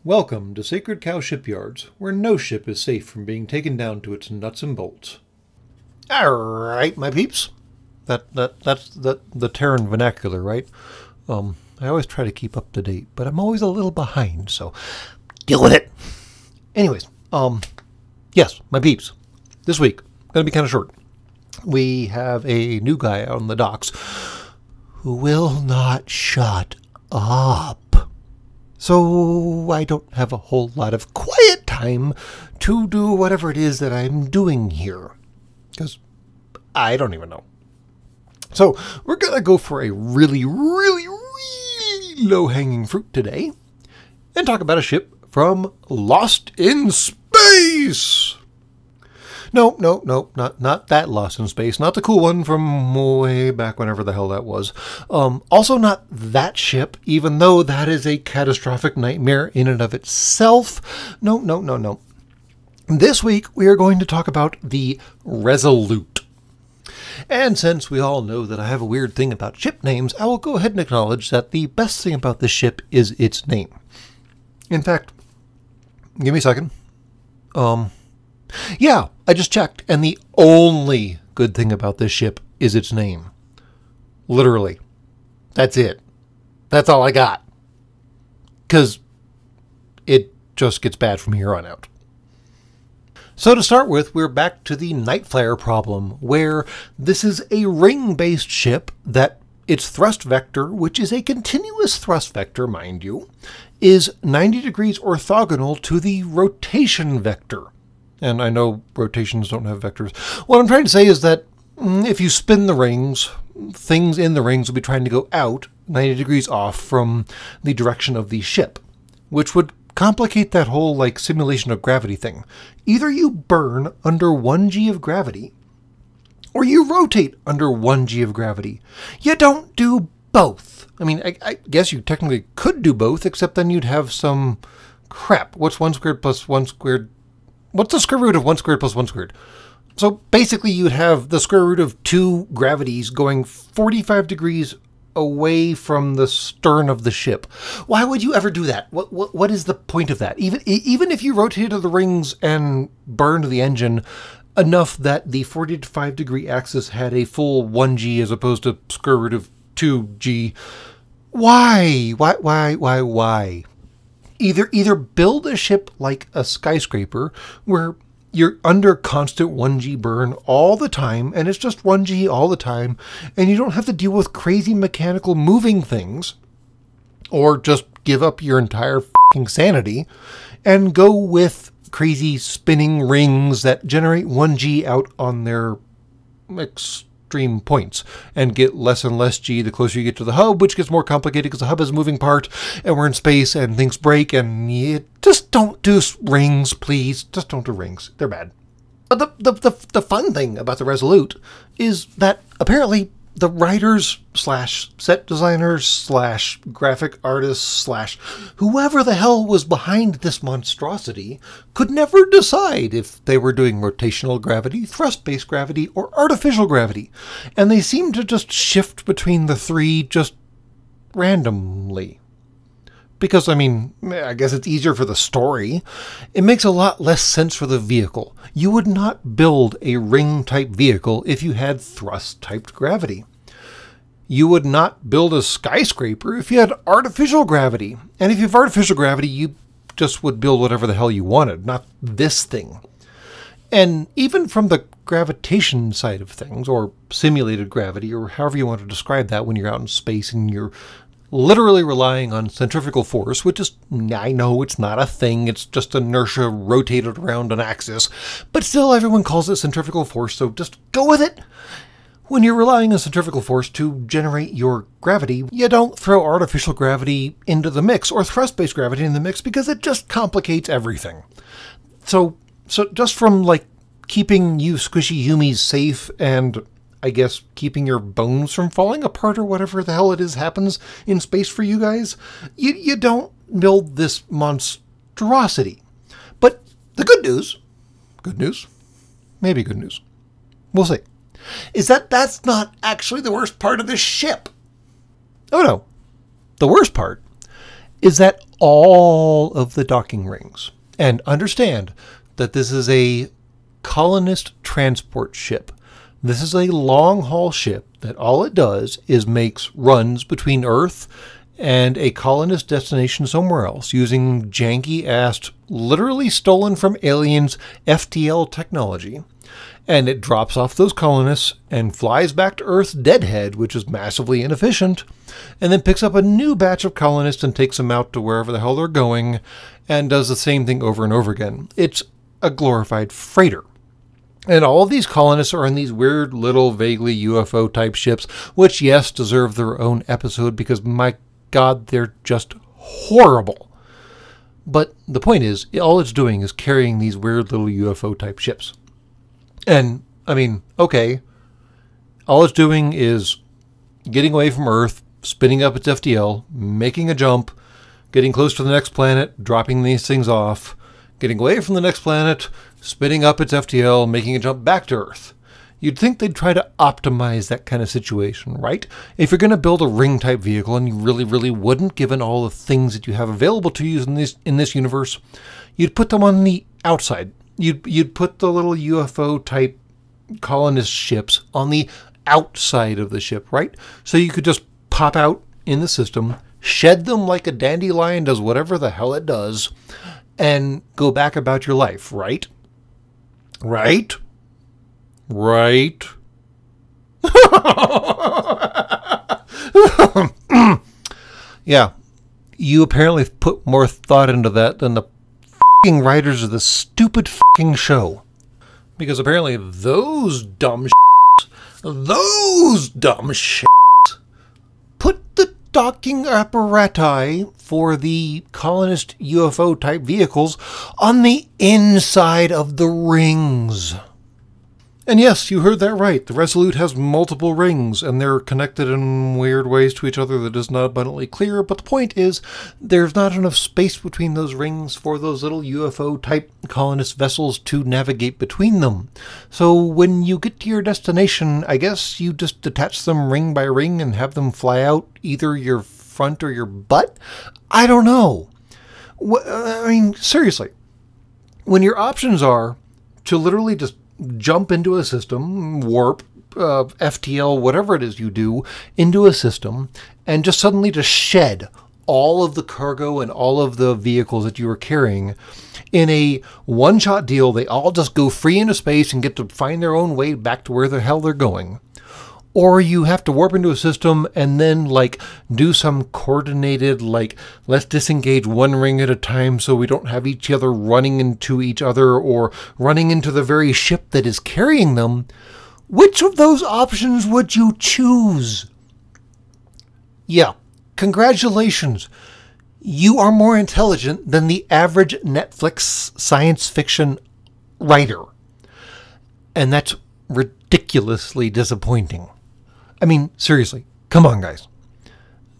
Welcome to Sacred Cow Shipyards, where no ship is safe from being taken down to its nuts and bolts. Alright, my peeps. That's the Terran vernacular, right? I always try to keep up to date, but I'm always a little behind, so deal with it. Anyways, yes, my peeps. This week, gonna be kind of short. We have a new guy out on the docks who will not shut up. So I don't have a whole lot of quiet time to do whatever it is that I'm doing here. Because I don't even know. So we're going to go for a really low-hanging fruit today and talk about a ship from Lost in Space. No, not that Lost in Space. Not the cool one from way back whenever the hell that was. Also not that ship, even though that is a catastrophic nightmare in and of itself. No. This week we are going to talk about the Resolute. And since we all know that I have a weird thing about ship names, I will go ahead and acknowledge that the best thing about this ship is its name. In fact, give me a second. Yeah, I just checked, and the only good thing about this ship is its name. Literally. That's it. That's all I got. Because it just gets bad from here on out. So to start with, we're back to the Night Flyer problem, where this is a ring-based ship that its thrust vector, which is a continuous thrust vector, mind you, is 90 degrees orthogonal to the rotation vector. And I know rotations don't have vectors. What I'm trying to say is that if you spin the rings, things in the rings will be trying to go out 90 degrees off from the direction of the ship, which would complicate that whole simulation of gravity thing. Either you burn under 1g of gravity, or you rotate under 1g of gravity. You don't do both. I mean, I guess you technically could do both, except then you'd have some crap. What's 1 squared plus 1 squared? What's the square root of 1 squared plus 1 squared? So basically you'd have the square root of 2 gravities going 45 degrees away from the stern of the ship. Why would you ever do that? What is the point of that? Even if you rotated the rings and burned the engine enough that the 45 degree axis had a full 1g as opposed to square root of 2g, why? Either build a ship like a skyscraper where you're under constant 1g burn all the time and it's just 1g all the time and you don't have to deal with crazy mechanical moving things, or just give up your entire f***ing sanity and go with crazy spinning rings that generate 1g out on their extreme points and get less and less g the closer you get to the hub, which gets more complicated because the hub is a moving part and we're in space and things break, and you just don't do rings, please. Just don't do rings. They're bad. But the fun thing about the Resolute is that apparently the writers slash set designers slash graphic artists slash whoever the hell was behind this monstrosity could never decide if they were doing rotational gravity, thrust-based gravity, or artificial gravity. And they seem to just shift between the three just randomly. Because, I mean, I guess it's easier for the story. It makes a lot less sense for the vehicle. You would not build a ring-type vehicle if you had thrust-typed gravity. You would not build a skyscraper if you had artificial gravity. And if you have artificial gravity, you just would build whatever the hell you wanted, not this thing. And even from the gravitation side of things, or simulated gravity, or however you want to describe that when you're out in space and you're literally relying on centrifugal force, which is, I know it's not a thing, it's just inertia rotated around an axis, but still everyone calls it centrifugal force, so just go with it. When you're relying on centrifugal force to generate your gravity, you don't throw artificial gravity into the mix, or thrust-based gravity in the mix, because it just complicates everything. So just from keeping you squishy humies safe and I guess keeping your bones from falling apart or whatever the hell it is happens in space for you guys, you don't build this monstrosity. But the good news, maybe good news, we'll see, is that that's not actually the worst part of this ship. Oh no. The worst part is that all of the docking rings, and understand that this is a colonist transport ship. This is a long-haul ship that all it does is makes runs between Earth and a colonist destination somewhere else using janky-ass, literally stolen from aliens FTL technology. And it drops off those colonists and flies back to Earth's deadhead, which is massively inefficient, and then picks up a new batch of colonists and takes them out to wherever the hell they're going, and does the same thing over and over again. It's a glorified freighter. And all of these colonists are in these weird little vaguely UFO type ships, which, yes, deserve their own episode because, my God, they're just horrible. But the point is, all it's doing is carrying these weird little UFO type ships. And, I mean, okay, all it's doing is getting away from Earth, spinning up its FTL, making a jump, getting close to the next planet, dropping these things off, getting away from the next planet, spinning up its FTL, making a jump back to Earth. You'd think they'd try to optimize that kind of situation, right? If you're going to build a ring-type vehicle, and you really, really wouldn't, given all the things that you have available to you in this universe, you'd put them on the outside. You'd put the little UFO-type colonist ships on the outside of the ship, right? So you could just pop out in the system, shed them like a dandelion does whatever the hell it does, and go back about your life, right? Right? Right? Yeah, you apparently put more thought into that than the f***ing writers of the stupid f***ing show. Because apparently those dumb put the docking apparati for the colonist UFO type vehicles on the inside of the rings. And yes, you heard that right. The Resolute has multiple rings, and they're connected in weird ways to each other that is not abundantly clear. But the point is, there's not enough space between those rings for those little UFO-type colonist vessels to navigate between them. So when you get to your destination, I guess you just detach them ring by ring and have them fly out either your front or your butt? I don't know. I mean, seriously. When your options are to literally just jump into a system, warp, FTL, whatever it is you do, into a system, and just suddenly just shed all of the cargo and all of the vehicles that you were carrying. In a one-shot deal, they all just go free into space and get to find their own way back to where the hell they're going. Or you have to warp into a system and then, like, do some coordinated, like, let's disengage one ring at a time so we don't have each other running into each other or running into the very ship that is carrying them. Which of those options would you choose? Yeah, congratulations. You are more intelligent than the average Netflix science fiction writer. And that's ridiculously disappointing. I mean, seriously, come on, guys.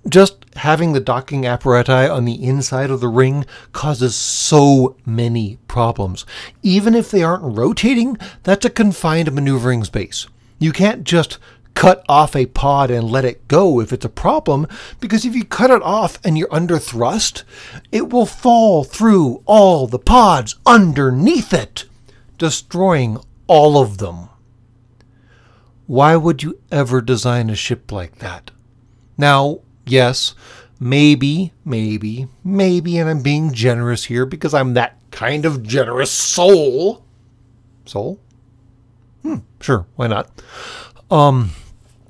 Just having the docking apparati on the inside of the ring causes so many problems. Even if they aren't rotating, that's a confined maneuvering space. You can't just cut off a pod and let it go if it's a problem, because if you cut it off and you're under thrust, it will fall through all the pods underneath it, destroying all of them. Why would you ever design a ship like that? Now, yes, maybe, and I'm being generous here because I'm that kind of generous soul. Soul? Sure, why not?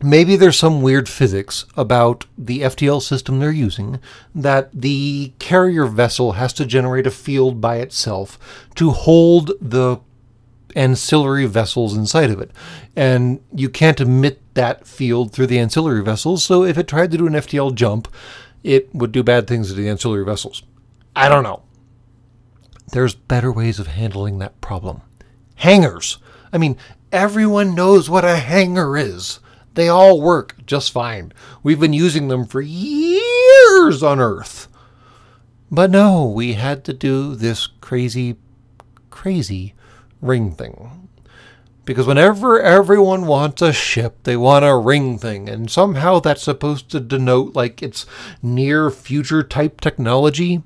Maybe there's some weird physics about the FTL system they're using that the carrier vessel has to generate a field by itself to hold the ancillary vessels inside of it, and you can't emit that field through the ancillary vessels, so if it tried to do an FTL jump, it would do bad things to the ancillary vessels. I don't know. There's better ways of handling that problem. Hangars. I mean, everyone knows what a hangar is. They all work just fine. We've been using them for years on Earth. But no, we had to do this crazy ring thing. Because whenever everyone wants a ship, they want a ring thing. And somehow that's supposed to denote like it's near future type technology.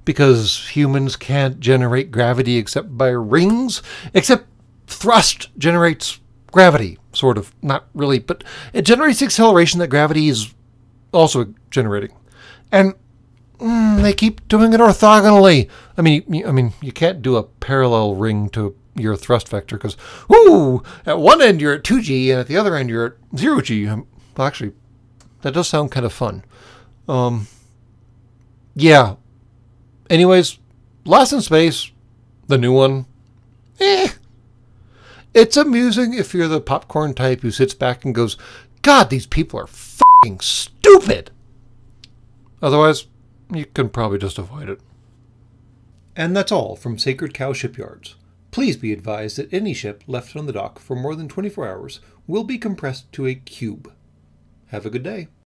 Because humans can't generate gravity except by rings. Except thrust generates gravity, sort of. Not really, but it generates the acceleration that gravity is also generating. And they keep doing it orthogonally. I mean, you can't do a parallel ring to your thrust vector because, at one end you're at 2g and at the other end you're at 0g. Well, actually, that does sound kind of fun. Yeah. Anyways, Lost in Space, the new one, it's amusing if you're the popcorn type who sits back and goes, God, these people are f***ing stupid. Otherwise, you can probably just avoid it. And that's all from Sacred Cow Shipyards. Please be advised that any ship left on the dock for more than 24 hours will be compressed to a cube. Have a good day.